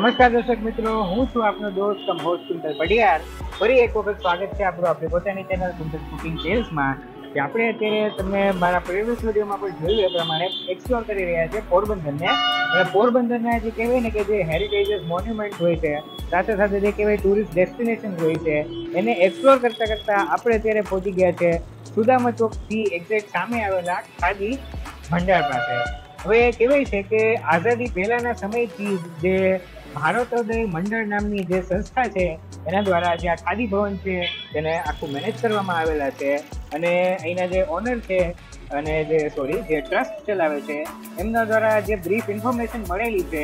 નમસ્કાર દર્શક મિત્રો, હું છું આપનો દોસ્ત કમ હોસ્ટ કુંતલ પડિયાર. ફરી એક વખત સ્વાગત છે આપણું આપણી પોતાની ચેનલ કુંતલ કુકિંગ ટેલ્સમાં. કે આપણે અત્યારે તમને મારા પ્રીવિયસ વિડીયોમાં પણ જોયું એ પ્રમાણે એક્સપ્લોર કરી રહ્યા છે પોરબંદરને. અને પોરબંદરના જે કહેવાય ને કે જે હેરિટેજીસ મોન્યુમેન્ટ હોય છે, સાથે સાથે જે કહેવાય ટુરિસ્ટ ડેસ્ટિનેશન હોય છે, એને એક્સપ્લોર કરતા કરતા આપણે અત્યારે પહોંચી ગયા છે સુદામા ચોકથી એક્ઝેક્ટ સામે આવેલા ખાદી ભંડાર પાસે. હવે કહેવાય છે કે આઝાદી પહેલાના સમયથી જે ભારતોદય મંડળ નામની જે સંસ્થા છે એના દ્વારા જે આ ખાદી ભવન છે તેને આખું મેનેજ કરવામાં આવેલા છે. અને અહીંના જે ઓનર છે અને જે ટ્રસ્ટ ચલાવે છે એમના દ્વારા જે બ્રીફ ઇન્ફોર્મેશન મળેલી છે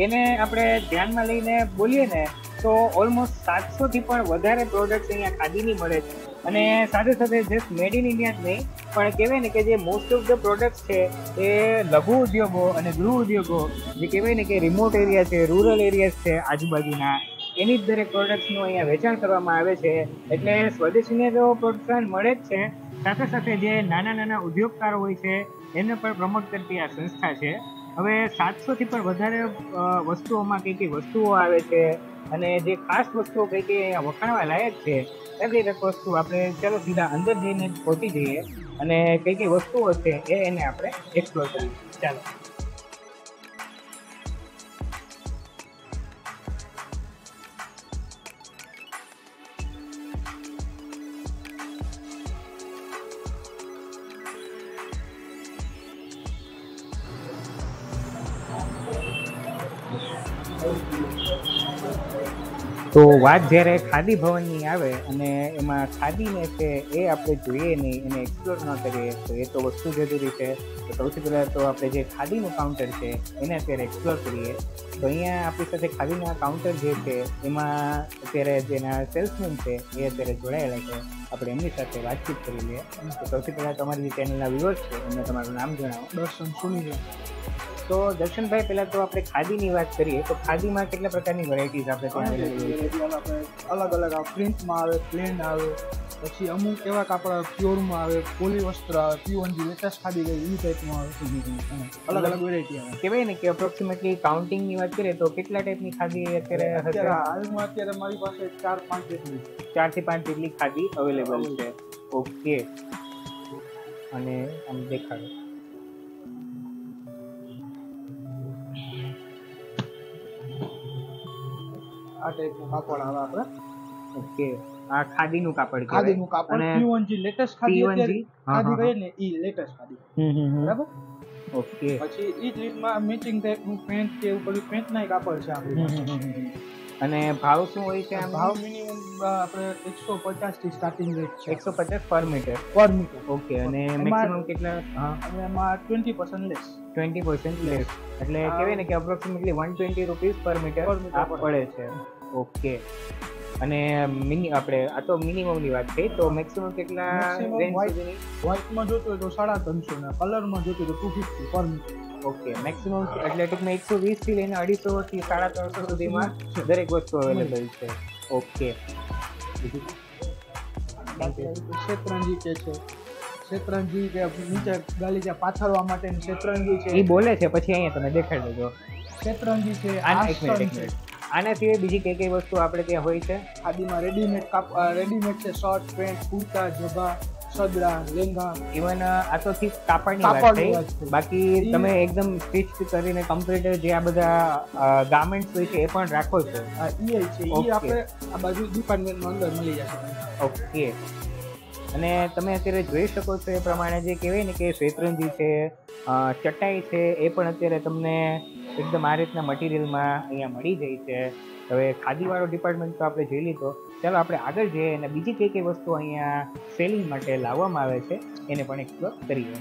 એને આપણે ધ્યાનમાં લઈને બોલીએ ને તો ઓલમોસ્ટ 700થી પણ વધારે પ્રોડક્ટ્સ અહીંયા ખાદીની મળે છે. અને સાથે સાથે જસ્ટ મેડ ઇન ઇન્ડિયા જ નહીં, પણ કહેવાય ને કે જે મોસ્ટ ઓફ ધ પ્રોડક્ટ્સ છે એ લઘુ ઉદ્યોગો અને ગૃહ ઉદ્યોગો જે કહેવાય ને કે રિમોટ એરિયા છે, રૂરલ એરિયાઝ છે આજુબાજુના, એની જ દરેક પ્રોડક્ટ્સનું અહીંયા વેચાણ કરવામાં આવે છે. એટલે સ્વદેશીને તો પ્રોત્સાહન મળે જ છે, સાથે સાથે જે નાના નાના ઉદ્યોગકારો હોય છે એને પણ પ્રમોટ કરતી આ સંસ્થા છે. હવે 700થી પણ વધારે વસ્તુઓમાં કઈ કઈ વસ્તુઓ આવે છે અને જે ખાસ વસ્તુઓ કઈ કઈ અહીંયા વખાણવા લાયક છે એવી એક વસ્તુ આપણે ચાલો સીધા અંદર જઈને પહોંચી જઈએ અને કઈ કઈ વસ્તુઓ છે એને આપણે એક્સપ્લોર કરીએ. ચાલો. તો વાત જ્યારે ખાદી ભવનની આવે અને એમાં ખાદીને છે એ આપણે જોઈએ નહીં, એને એક્સપ્લોર ન કરીએ તો એ તો વસ્તુ જરૂરી છે. તો સૌથી પહેલાં તો આપણે જે ખાદીનું કાઉન્ટર છે એને અત્યારે એક્સપ્લોર કરીએ. તો અહીંયા આપણી સાથે ખાદીના કાઉન્ટર જે છે એમાં અત્યારે જેના સેલ્સમેન છે એ અત્યારે જોડાયેલા છે. આપણે એમની સાથે વાતચીત કરી લઈએ. તો સૌથી પહેલાં તમારી જે ચેનલના વ્યુઅર્સ છે એમને તમારું નામ જણાવો. દર્શન સુની. તો દર્શનભાઈ, પહેલાં તો આપણે ખાદીની વાત કરીએ તો ખાદીમાં કેટલા પ્રકારની વેરાયટીઝ આપણે ત્યાં અલગ અલગ આવે, પ્રિન્ટમાં આવે, પ્લેન આવે, પછી અમુક એવા કાપડ પ્યોરમાં આવે, પોલીવસ્ત્ર આવે, પીઓનજી લેટેસ્ટ ખાદી ગઈ એ ટાઈપમાં આવે. અલગ અલગ વેરાયટી આવે. કહેવાય ને કે અપ્રોક્સિમેટલી કાઉન્ટિંગની વાત કરીએ તો કેટલા ટાઈપની ખાદી અત્યારે હાલમાં અત્યારે મારી પાસે 4-5 જેટલી 4 થી 5 જેટલી ખાદી અવેલેબલ છે. ઓકે, અને આમ દેખાડો. આ ટાઈપનું કાપડ આવે આપણે. ઓકે, આ ખાદીનું કાપડ છે. ખાદીનું કાપડ અને પીઓનજી લેટેસ્ટ ખાદી અત્યારે ખાદી ગઈ ને ઈ લેટેસ્ટ ખાદી. બરાબર. ઓકે, પછી ઈ જ રીતમાં મેચિંગ ટાઈપનું પેન્ટ કે એવું બધું પેન્ટના કાપડ છે આપણી પાસે. અને ભાવ શું હોય છે? ભાવ મિનિમમ આપણે 150 થી સ્ટાર્ટિંગ રેટ છે. 150 પર મીટર. ઓકે, અને મેક્સિમમ કેટલા? અને એમાં 20% લેસ. 20% લેસ એટલે કહેવાય ને કે અપ્રોક્સિમેટલી 120 રૂપીસ પર મીટર પડે છે. ઓકે, અને આપણે આ તો મિનિમમની વાત થઈ, તો મેક્સિમમ કેટલા રેન્જ સુધીની? વ્હાઇટમાં જોતું હોય તો 350 ને કલરમાં જોતું હોય તો 250 પર મીટર. ઓકે, મેક્સિમમ એટલે ટૂંકમાં 120 થી લઈને 250 થી 350 સુધીમાં દરેક વસ્તુ અવેલેબલ છે. ઓકે, શેતરંજી કે છે, શેતરંજી કે નીચે ગાલીચા પાથરવા માટેની શેતરંજી છે એ બોલે છે, પછી અહીંયા તમે દેખાડી દેજો. શેતરંજી છે. આના સિવાય બીજી કઈ કઈ વસ્તુ આપણે ત્યાં હોય છે? ખાદીમાં રેડીમેડ છે, shirt, pant, kurta, જભા, સદરા, lehenga. Even આ તો કાપડની વાત થઈ. બાકી તમે એકદમ સ્ટિચ કરીને કમ્પ્લીટ જે આ બધા ગાર્મેન્ટ્સ હોય છે એ પણ રાખો છો? એ છે, એ આપણે આ બાજુ ડિપાર્ટમેન્ટમાં અંદર મળી જશે. ઓકે, અને તમે અત્યારે જોઈ શકો છો એ પ્રમાણે જે કહેવાય ને કે શેતરંજી છે, ચટાઈ છે, એ પણ અત્યારે તમને એકદમ આ રીતના મટીરિયલમાં અહીંયા મળી જાય છે. હવે ખાદીવાળો ડિપાર્ટમેન્ટ તો આપણે જોઈ લીધો. ચાલો આપણે આગળ જઈએ અને બીજી કઈ કઈ વસ્તુ અહીંયા સેલિંગ માટે લાવવામાં આવે છે એને પણ એક્સપ્લોર કરીએ.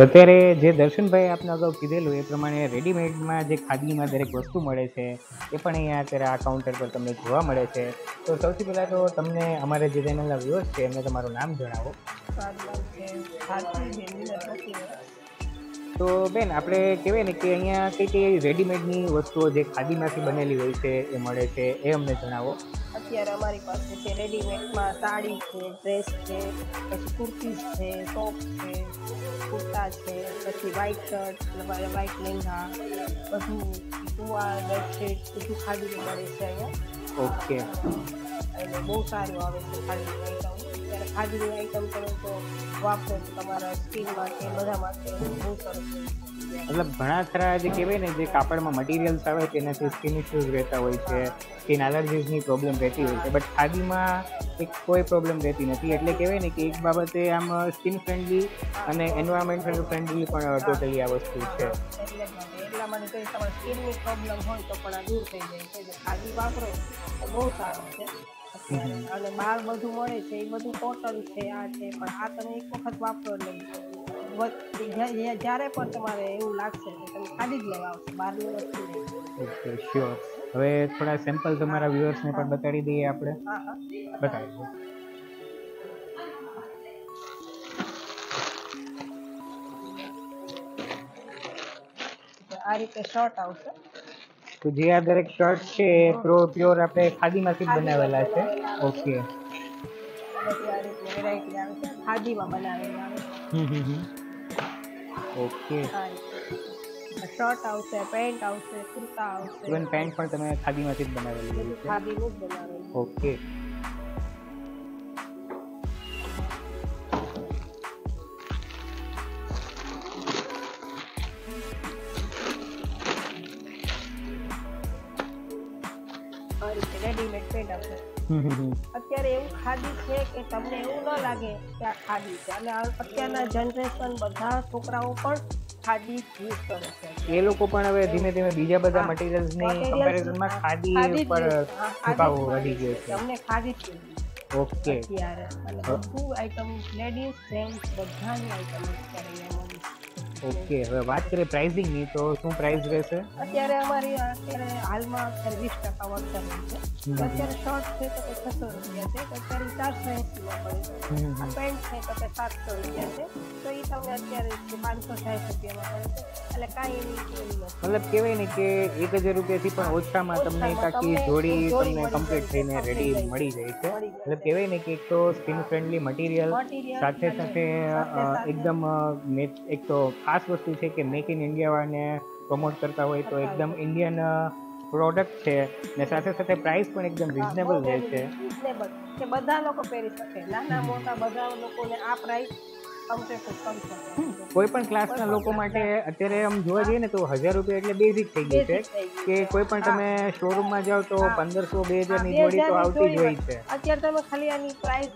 અત્યારે જે દર્શનભાઈ આપને અગાઉ કીધેલું એ પ્રમાણે રેડીમેડમાં જે ખાદીમાં દરેક વસ્તુ મળે છે એ પણ અહીંયા અત્યારે આ કાઉન્ટર પર તમને જોવા મળે છે. તો સૌથી પહેલાં તો તમને અમારે જે ચેનલના વ્યુઅર્સ છે એમને તમારું નામ જણાવો. તો બેન, આપણે કહેવાય ને કે અહીંયા કઈ કઈ રેડીમેડની વસ્તુઓ જે ખાદીમાંથી બનેલી હોય છે એ મળે છે એ અમને જણાવો. અત્યારે અમારી પાસે છે રેડીમેડમાં સાડી છે, ડ્રેસ છે, પછી કુર્તીઝ છે, ટોપ છે, કુર્તા છે, પછી વ્હાઈટ શર્ટ, વ્હાઈટ લેંઘા, બધું ટુવાલ, બેડશીટ બધું ખાદીનું મળે છે અહીંયા. ઓકે. એટલે બહુ સારું આવે છે ખાદીની આઈટમ. ત્યારે ખાદીની આઈટમ તમે તો વાપરો તો તમારા સ્કિન માટે બધા માટે બહુ સરસ હોય છે. મતલબ ઘણા ખરા જે કહેવાય ને જે કાપડમાં મટીરિયલ્સ આવે તેનાથી સ્કિન ઇશ્યુઝ રહેતા હોય છે, સ્કિન એલર્જીસની પ્રોબ્લેમ રહેતી હોય છે, બટ ખાદીમાં એક કોઈ પ્રોબ્લેમ રહેતી નથી. એટલે કહેવાય ને કે એક બાબતે આમ સ્કિન ફ્રેન્ડલી અને એન્વાયરમેન્ટ ફ્રેન્ડલી પણ ટોટલી આ વસ્તુ છે. એટલા માટે તો તમારા સ્કિનની પ્રોબ્લેમ હોય તો પણ આ દૂર થઈ જાય છે. જે ખાદી વાપરો તો બહુ સારું છે અત્યારે. અને બહાર બધું મળે છે એ બધું કોટન છે, આ છે, પણ આ તમે એક વખત વાપરો એટલે જ્યારે પણ તમારે એવું લાગશે કે તમે ખાદી જ લેવા આવશે, બહારની વસ્તુ નહીં. Okay, sure. હવે થોડા સેમ્પલ તમારા વ્યુઅર્સને પણ બતાડી દઈએ આપણે. હા હા બતાવી દો. આ રીતે શર્ટ આવશે. તો જે આ દરેક શર્ટ છે એ પ્યોર આપણે ખાદીમાંથી જ બનાવેલા છે. ઓકે. બધી આ રીતની વેરાયટી આવે છે, ખાદીમાં બનાવેલા આવે છે. ઓકે. શર્ટ આવશે, પેન્ટ આવશે, કુર્તા આવશે. ઇવન પેન્ટ પણ તમે ખાદીમાંથી જ બનાવેલી હોય છે. ખાદીનું જ બનાવેલું. ઓકે. આ રીતે રેડીમેડ પેન્ટ આવશે. અત્યારે એવું ખાદી છે કે તમને એવું ન લાગે કે આ ખાદી છે. અને અત્યારના જનરેશન બધા છોકરાઓ પણ ખાદી યુઝ કરે છે. એ લોકો પણ હવે ધીમે ધીમે બીજા બધા મટીરિયલ્સની કમ્પેરિઝનમાં ખાદી પર ઝુકાવ વધી ગયો છે. અમને ખાદી જ ઓકે. અત્યારે અને બધું આઈટમ લેડીઝ જેન્ટ્સ બધાની આઈટમ અત્યારે અહીંયા મળી. ઓકે. હવે વાત કરીએ પ્રાઇસિંગની, તો શું પ્રાઇસ રહેશે? અત્યારે અમારી અત્યારે હાલમાં અત્યારે 20% વળતર છે. અત્યારે શર્ટ છે તો કે 600 રૂપિયા છે, તો અત્યારે 480 માં પડે છે. આ પેન્ટ છે તો કે 700 રૂપિયા છે, તો એ તમને અત્યારે 560 રૂપિયામાં પડે છે. એટલે કાંઈ એની નથી. મતલબ કહેવાય ને કે 1000 રૂપિયાથી પણ ઓછામાં તમને એક આખી જોડી તમને કમ્પ્લીટ થઈને રેડી મળી જાય છે. મતલબ કહેવાય ને કે એક તો સ્કિન ફ્રેન્ડલી મટીરિયલ, સાથે સાથે એકદમ એક તો ખાસ વસ્તુ છે કે મેક ઇન ઇન્ડિયાવાળાને પ્રમોટ કરતા હોય તો એકદમ ઇન્ડિયન પ્રોડક્ટ છે, ને સાથે સાથે પ્રાઇસ પણ એકદમ રિઝનેબલ રહે છે. કે બધા લોકો પહેરી શકે, નાના મોટા બધા લોકોને આ પ્રાઇસ કોઈ પણ ક્લાસના લોકો માટે અત્યારે આમ જોવા જઈએ ને તો 1000 રૂપિયા એટલે બેઝિક થઈ ગયું છે કે કોઈ પણ તમે શોરૂમમાં જાઓ તો 1500-2000 ની જોડી તો આવતી જ હોય છે. અત્યારે તમે ખાલી આની પ્રાઇસ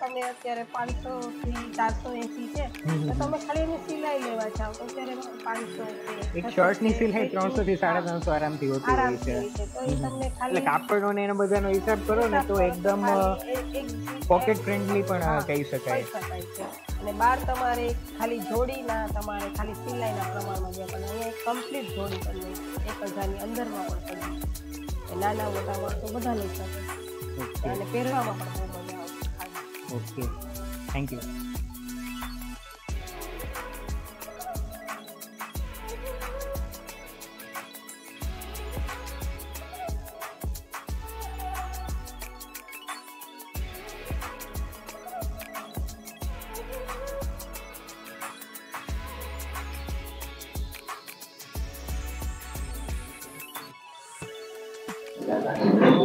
તમે અત્યારે 500 થી 480 છે, તો તમે ખાલી એની સિલાઈ લેવા જાઓ તો અત્યારે 500 એક શર્ટની સિલાઈ 300 થી 350 આરામથી હોતી હોય છે. એટલે કાપડનો ને એનો બધાનો હિસાબ કરો ને તો એકદમ પોકેટ ફ્રેન્ડલી પણ કહી શકાય. અને બાર તમારે ખાલી જોડીના તમારે ખાલી સિલાઈના પ્રમાણમાં જે પણ અહીંયા એક કમ્પ્લીટ જોડી તમને 1000ની અંદરમાં પણ પડી, નાના મોટા માણસો બધા લઈ શકે અને પહેરવામાં પણ બહુ મજા આવશે. Okay, thank you.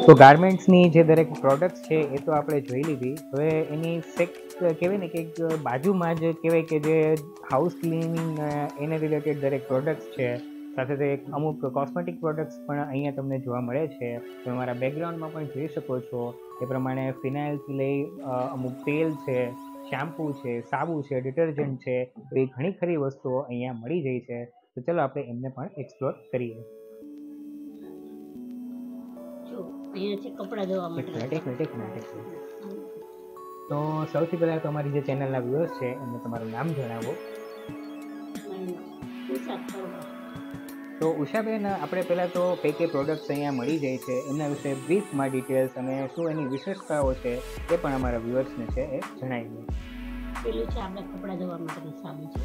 તો ગાર્મેન્ટ્સની જે દરેક પ્રોડક્ટ્સ છે એ તો આપણે જોઈ લીધી. હવે એની કહેવાય ને કે એક બાજુમાં જ કહેવાય કે જે હાઉસ ક્લિનિંગ એને રિલેટેડ દરેક પ્રોડક્ટ્સ છે, સાથે તે અમુક કોસ્મેટિક પ્રોડક્ટ્સ પણ અહીંયા તમને જોવા મળે છે. તમે મારા બેકગ્રાઉન્ડમાં પણ જોઈ શકો છો એ પ્રમાણે ફિનાઇલથી લઈ અમુક તેલ છે, શેમ્પૂ છે, સાબુ છે, ડિટર્જન્ટ છે, એવી ઘણી ખરી વસ્તુઓ અહીંયા મળી જાય છે. તો ચલો આપણે એમને પણ એક્સપ્લોર કરીએ. અહીંયા છે કપડાં ધોવા માટે. એક મિનિટ. તો સૌથી પહેલાં તો અમારી જે ચેનલના વ્યુઅર્સ છે એમને તમારું નામ જણાવો. તો ઉષાબેન, આપણે પહેલાં તો કઈ કઈ પ્રોડક્ટ્સ અહીંયા મળી જાય છે એના વિશે બ્રીફમાં ડિટેલ્સ અને શું એની વિશેષતાઓ છે એ પણ અમારા વ્યુઅર્સને છે એ જણાવી દો. પેલું છે આપણે કપડાં ધોવા માટેનો સાબુ છે,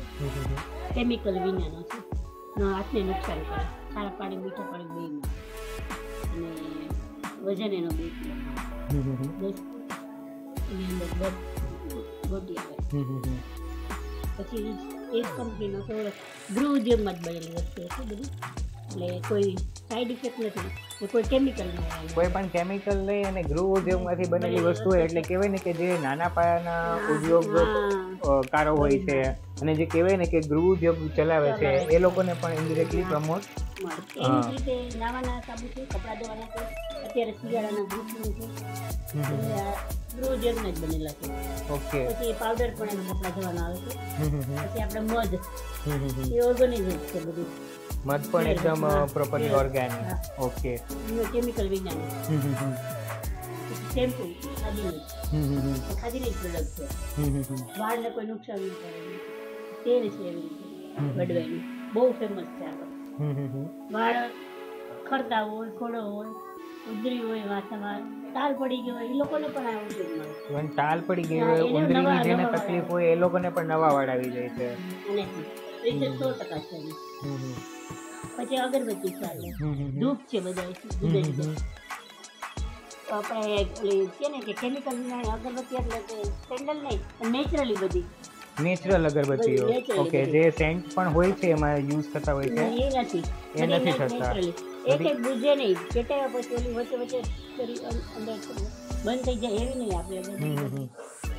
કેમિકલ વિનાનો છે, હાથને નુકસાન કરે, ખારા પાણી મીઠા પાણી બેયમાં, અને વજન એનો 2 કિલો, 10 એની અંદર ગોટી આવે. પછી એ જ કંપનીનો તો ગૃહ ઉદ્યોગમાં જ બનેલી વસ્તુ હતી બધી, એટલે કોઈ સાઈડ ઇફેક્ટ નથી, કોઈ કેમિકલ નહીં. કોઈ પણ કેમિકલ લઈ અને ગૃહ ઉદ્યોગમાંથી બનેલી વસ્તુ હોય એટલે કહેવાય ને કે જે નાના પાયાના ઉદ્યોગકારો હોય છે અને જે કહેવાય ને કે ગૃહ ઉદ્યોગ ચલાવે છે એ લોકોને પણ ઇન્ડિરેક્ટલી પ્રમોટ. એની જ રીતે નાવાના સાબુ છે, કપડાં ધોવાના છે, અત્યારે શિયાળાના ગ્રુપનું છે, ગૃહ ઉદ્યોગના જ બનેલા છે. ઓકે. પછી પાવડર પણ એનું કપડાં ધોવાનો આવે છે. પછી આપણે મધ, એ ઓર્ગેનિક છે બધું. મધ પણ એકદમ પ્રોપરલી ઓર્ગેનિક. ઓકે. કેમિકલ વિજ્ઞાન. શેમ્પુ ખાદીની પ્રોડક્ટ છે, વાળને કોઈ નુકસાન નહીં કરે. તેલ છે એવી રીતે બડવાની બહુ ફેમસ છે આગળ. વાળ ખરતા હોય, ખોડો હોય, ઉધરી હોય, માથામાં તાલ પડી ગયો હોય, એ લોકોને પણ આ ઉપયોગમાં આવે. તાલ પડી ગઈ હોય, ઉંદરીની જેને તકલીફ હોય એ લોકોને પણ નવા વાળ આવી જાય છે. અને રિઝલ્ટ 100% છે. પછી અગરબત્તી છે, ધૂપ છે, બધા આપણે છે ને કે કેમિકલ વિના અગરબત્તી એટલે કે સેન્ડલ નહીં, નેચરલી બધી નેચરલ અગરબત્તીઓ. ઓકે. જે સેન્ટ પણ હોય છે એમાં યુઝ થતા હોય છે એ નથી થતા. એક બુજે નહીં, પેટાયા પછી ઓલી વચ્ચે કરી અંદર બંધ થઈ જાય એવી નહીં. આપણે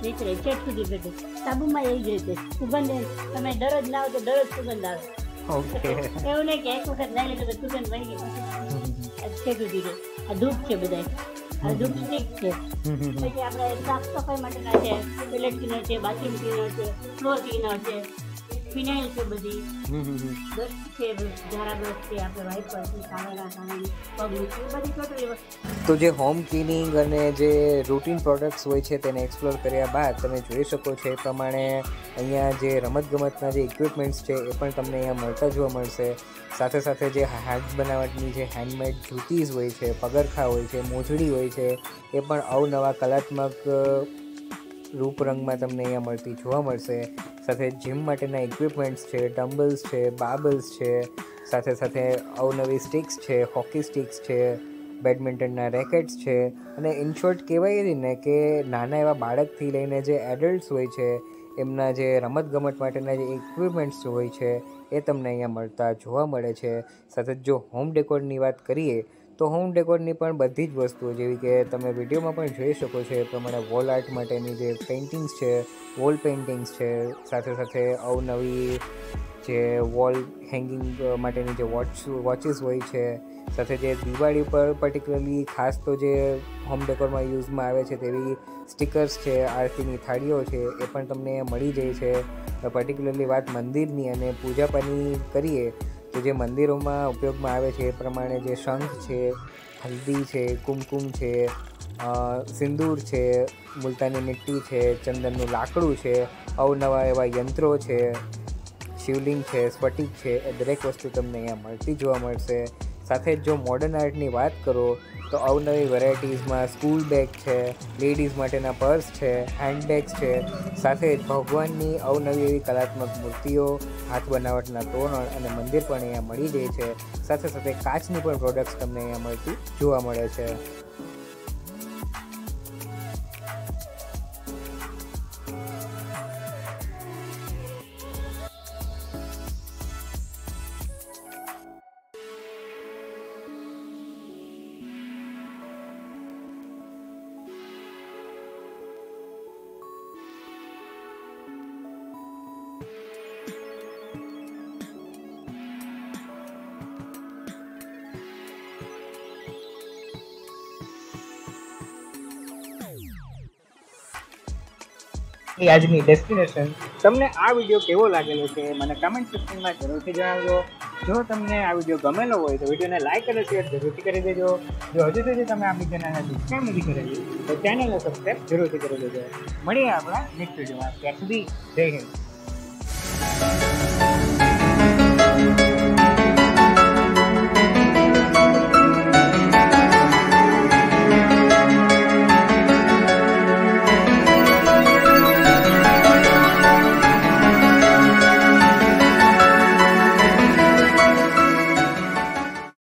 નેચરલ છેટ સુધી પેટે સાબુમાં એવી જ રીતે સુગંધ તમે દરરોજ નાવો તો દરરોજ સુગંધ આવે. ઓકે. એવું નહીં કે એક વખત નાઈ લે તો સુગંધ વહી ગઈ. છેટ સુધી છે. આ ધૂપ છે બધા, આ ધૂપ સ્ટીક છે. પછી આપણે સાફ સફાઈ માટેના છે, ટોયલેટ ક્લીનર છે, બાથરૂમ ક્લીનર છે, ફ્લોર ક્લીનર છે, ફિનાઇલ છે, બધી બ્રશ છે, ઝારા બ્રશ છે, આપણે વાઇપર છે, સાવેલા સાવેલી પગલું છે, બધી ટોટલી વસ્તુ. તો જે હોમ ક્લિનિંગ અને જે રૂટીન પ્રોડક્ટ્સ હોય છે તેને એક્સપ્લોર કર્યા બાદ તમે જોઈ શકો છો એ પ્રમાણે અહીંયા જે રમતગમતના જે ઇક્વિપમેન્ટ્સ છે એ પણ તમને અહીંયા મળતા જોવા મળશે. સાથે સાથે જે હાથ બનાવટની જે હેન્ડમેડ જૂતીઝ હોય છે, પગરખા હોય છે, મોજડી હોય છે, એ પણ અવનવા કલાત્મક રૂપરંગમાં તમને અહીંયા મળતી જોવા મળશે. સાથે જીમ માટેના ઇક્વિપમેન્ટ્સ છે, ડમ્બલ્સ છે, બાર્બલ્સ છે, સાથે સાથે અવનવી સ્ટિક્સ છે, હોકી સ્ટિક્સ છે, બેડમિન્ટનના રેકેટ્સ છે, અને ઇન શોર્ટ કહેવાય ને કે નાના એવા બાળકથી લઈને જે એડલ્ટ્સ હોય છે એમના જે રમતગમત માટેના જે ઇક્વિપમેન્ટ્સ હોય છે એ તમને અહીંયા મળતા જોવા મળે છે. સાથે જો હોમ ડેકોરની વાત કરીએ તો હોમ ડેકોરની પણ બધી જ વસ્તુઓ જેવી કે તમે વિડીયોમાં પણ જોઈ શકો છો એ પ્રમાણે વોલ આર્ટ માટેની જે પેઇન્ટિંગ્સ છે, વોલ પેઇન્ટિંગ્સ છે, સાથે સાથે અવનવી જે વોલ હેંગિંગ માટેની જે વોચિસ હોય છે, સાથે જે દિવાળી પર પર્ટિક્યુલરલી ખાસ તો જે હોમ ડેકોરમાં યુઝમાં આવે છે તેવી સ્ટીકર્સ છે, આરતીની થાળીઓ છે, એ પણ તમને મળી જાય છે. પર્ટિક્યુલરલી વાત મંદિરની અને પૂજાપાની કરીએ તો જે મંદિરોમાં ઉપયોગમાં આવે છે એ પ્રમાણે જે શંખ છે, હલ્દી છે, કુમકુમ છે, સિંદૂર છે, મુલતાની મિટ્ટી છે, ચંદનનું લાકડું છે, અવનવા એવા યંત્રો છે, શિવલિંગ છે, સ્ફટિક છે, એ દરેક વસ્તુ તમને અહીંયા મળતી જોવા મળશે. સાથે જો મોડર્ન આર્ટની વાત કરો તો અવનવી વેરાયટીઝમાં સ્કૂલ બેગ છે, લેડીઝ માટેના પર્સ છે, હેન્ડબેગ્સ છે, સાથે જ ભગવાનની અવનવી એવી કલાત્મક મૂર્તિઓ, હાથ બનાવટના તોરણ અને મંદિર પણ અહીંયા મળી જાય છે. સાથે સાથે કાચની પણ પ્રોડક્ટ્સ તમને અહીંયા મળતી જોવા મળે છે. આજની ડેસ્ટિનેશન. તમને આ વિડીયો કેવો લાગેલો છે મને કમેન્ટ સેક્શનમાં જરૂરથી જણાવજો. જો તમને આ વિડીયો ગમેલો હોય તો વિડીયોને લાઈક અને શેર જરૂરથી કરી દેજો. જો હજુ સુધી તમે આપણી ચેનલને સબસ્ક્રાઈબ નથી કરેલી તો ચેનલને સબસ્ક્રાઈબ જરૂરથી કરી દેજો. મળીએ આપણા નેક્સ્ટ વિડીયોમાં. ત્યાં સુધી જય હિન્દ.